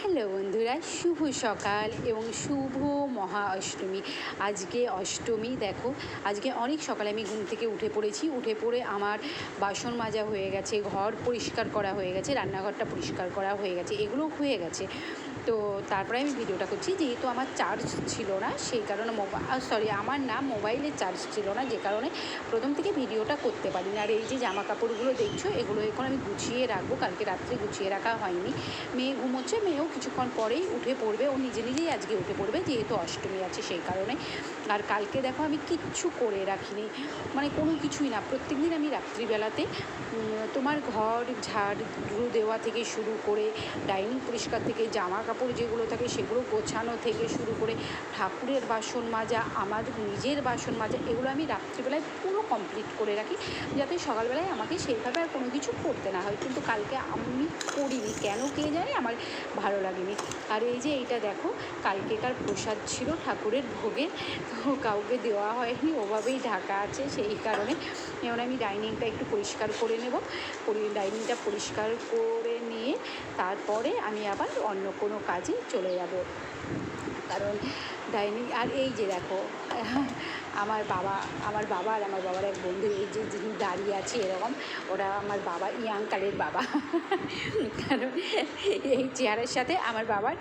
Hello বন্ধুরা, শুভ সকাল এবং শুভ মহা অষ্টমী। আজকে অষ্টমী। দেখো, আজকে অনেক সকালে আমি ঘুম থেকে উঠে পড়েছি। উঠে পড়ে আমার বাসন মাজা হয়ে গেছে, ঘর পরিষ্কার করা হয়ে গেছে, রান্নাঘরটা পরিষ্কার করা হয়ে গেছে, এগুলো হয়ে গেছে। তো তারপরে আমি ভিডিওটা করছি, যেহেতু আমার চার্জ ছিল না সেই কারণে মোবাইলে চার্জ ছিল না, যে কারণে প্রথম থেকে ভিডিওটা করতে পারি না। আর এই যে জামা কাপড়গুলো দেখছো, এগুলো এখন আমি গুছিয়ে রাখবো, কালকে রাত্রে গুছিয়ে রাখা হয়নি। মেয়ে ঘুমোচ্ছে, মেয়েও কিছুক্ষণ পরেই উঠে পড়বে, ও নিজে নিজেই আজকে উঠে পড়বে, যেহেতু অষ্টমী আছে সেই কারণে। আর কালকে দেখো আমি কিচ্ছু করে রাখিনি, মানে কোনো কিছুই না। প্রত্যেক দিন আমি রাত্রিবেলাতে তোমার ঘর ঝাড়ু দেওয়া থেকে শুরু করে, ডাইনিং পরিষ্কার থেকে, জামা কাপড় যেগুলো থাকে সেগুলো গোছানো থেকে শুরু করে, ঠাকুরের বাসন মাজা, আমার নিজের বাসন মাজা, এগুলো আমি রাত্রিবেলায় পুরো কমপ্লিট করে রাখি, যাতে সকালবেলায় আমাকে সেইভাবে আর কোনো কিছু করতে না হয়। কিন্তু কালকে আমি করিনি, কেন কে জানে, আমার ভালো লাগেনি। আর এই যে এইটা দেখো, কালকেকার প্রসাদ ছিল ঠাকুরের ভোগে, তো কাউকে দেওয়া হয়নি, ওভাবেই ঢাকা আছে, সেই কারণে। যেমন আমি ডাইনিংটা একটু পরিষ্কার করে নেব, ডাইনিংটা পরিষ্কার করে নিয়ে তারপরে আমি আবার অন্য কোনো কাজে চলে যাব। কারণ ডাইনিং, আর এই যে দেখো আমার বাবা আর আমার বাবার এক বন্ধু, এই যে যিনি দাঁড়িয়ে আছে এরকম, ওরা আমার বাবা ইয়াংকালের বাবা কারণ এই চেহারার সাথে আমার বাবার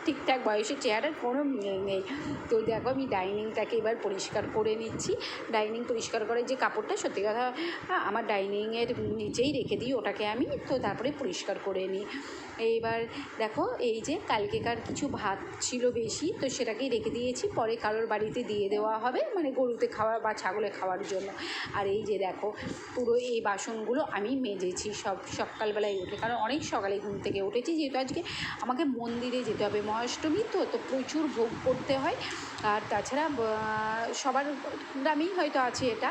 ঠিকঠাক বয়সের চেহারার কোনো মিল নেই। তো দেখো আমি ডাইনিংটাকে এবার পরিষ্কার করে নিচ্ছি। ডাইনিং পরিষ্কার করে যে কাপড়টা, সত্যি কথা আমার ডাইনিংয়ের নিচেই রেখে দিই ওটাকে আমি, তো তারপরে পরিষ্কার করে নিই। এইবার দেখো, এই যে কালকেকার কিছু ভাত ছিল বেশি, তো সেটাকেই রেখে দিয়েছি, পরে কারোর বাড়িতে দিয়ে দেওয়া হবে, মানে গরুতে খাওয়া বা ছাগলে খাওয়ার জন্য। আর এই যে দেখো, পুরো এই বাসনগুলো আমি মেজেছি সব সকালবেলায় উঠে, কারণ অনেক সকালে ঘুম থেকে উঠেছি, যেহেতু আজকে আমাকে মন্দিরে যেতে হবে, মহাষ্টমী তো প্রচুর ভোগ করতে হয়। আর তাছাড়া সবার গ্রামেই হয়তো আছে এটা,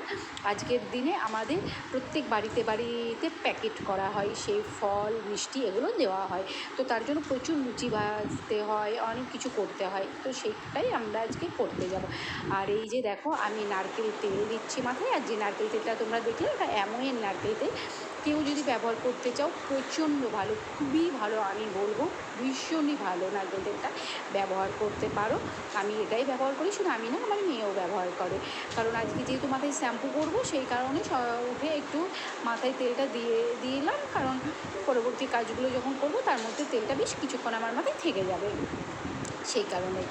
আজকের দিনে আমাদের প্রত্যেক বাড়িতে প্যাকেট করা হয়, সেই ফল মিষ্টি এগুলো দেওয়া হয়। তো তার জন্য প্রচুর লুচি ভাজতে হয়, অনেক কিছু করতে হয়, তো সেইটাই আমরা আজকে করতে যাব। আর এই যে দেখো, আমি নারকেল তেল দিচ্ছি মাথায়। আর যে নারকেল তেলটা তোমরা দেখলে, ওটা অ্যামোয়ের নারকেল তেল। কেউ যদি ব্যবহার করতে চাও, প্রচণ্ড ভালো, খুবই ভালো, আমি বলবো ভীষণই ভালো নারকেল তেলটা, ব্যবহার করতে পারো। আমি এটাই ব্যবহার করি, শুধু আমি না, আমার মেয়েও ব্যবহার করে। কারণ আজকে যেহেতু মাথায় শ্যাম্পু করবো, সেই কারণে উঠে একটু মাথায় তেলটা দিয়ে দিলাম, কারণ পরবর্তী কাজগুলো যখন করবো তার মধ্যে তেলটা বেশ কিছুক্ষণ আমার মাথায় থেকে যাবে, সেই কারণে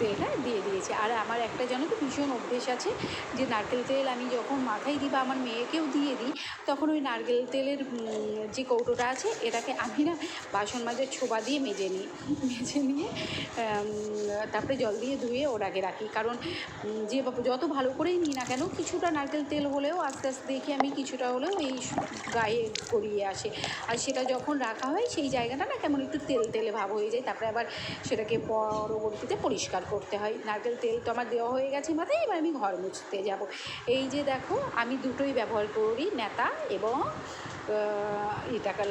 তেলটা দিয়ে দিয়েছি। আর আমার একটা জানো তো ভীষণ অভ্যেস আছে, যে নারকেল তেল আমি যখন মাথায় দিই বা আমার মেয়েকেও দিয়ে দিই, তখন ওই নারকেল তেলের যে কৌটোটা আছে, এটাকে আমি না বাসন মাজার ছোবা দিয়ে মেজে নিয়ে তারপরে জল দিয়ে ধুয়ে ওটাকে রাখি। কারণ যে যত ভালো করেই নিই না কেন, কিছুটা নারকেল তেল হলেও আস্তে আস্তে দেখি আমি কিছুটা হলেও এই গায়ে গড়িয়ে আসে। আর সেটা যখন রাখা হয়, সেই জায়গাটা না কেমন একটু তেল তেলে ভাব হয়ে যায়, তারপরে আবার সেটাকে পরবর্তীতে পরিষ্কার করতে হয়। নারকেল তেল তো আমার দেওয়া হয়ে গেছে মাথায়, এবার আমি ঘর মুছতে যাব। এই যে দেখো, আমি দুটোই ব্যবহার করি, নেতা এবং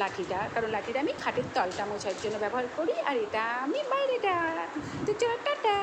লাঠিটা, কারণ লাঠিটা আমি খাটের তলটা মোছার জন্য ব্যবহার করি, আর এটা আমি বাইরেটা। তো চলো, টাটা।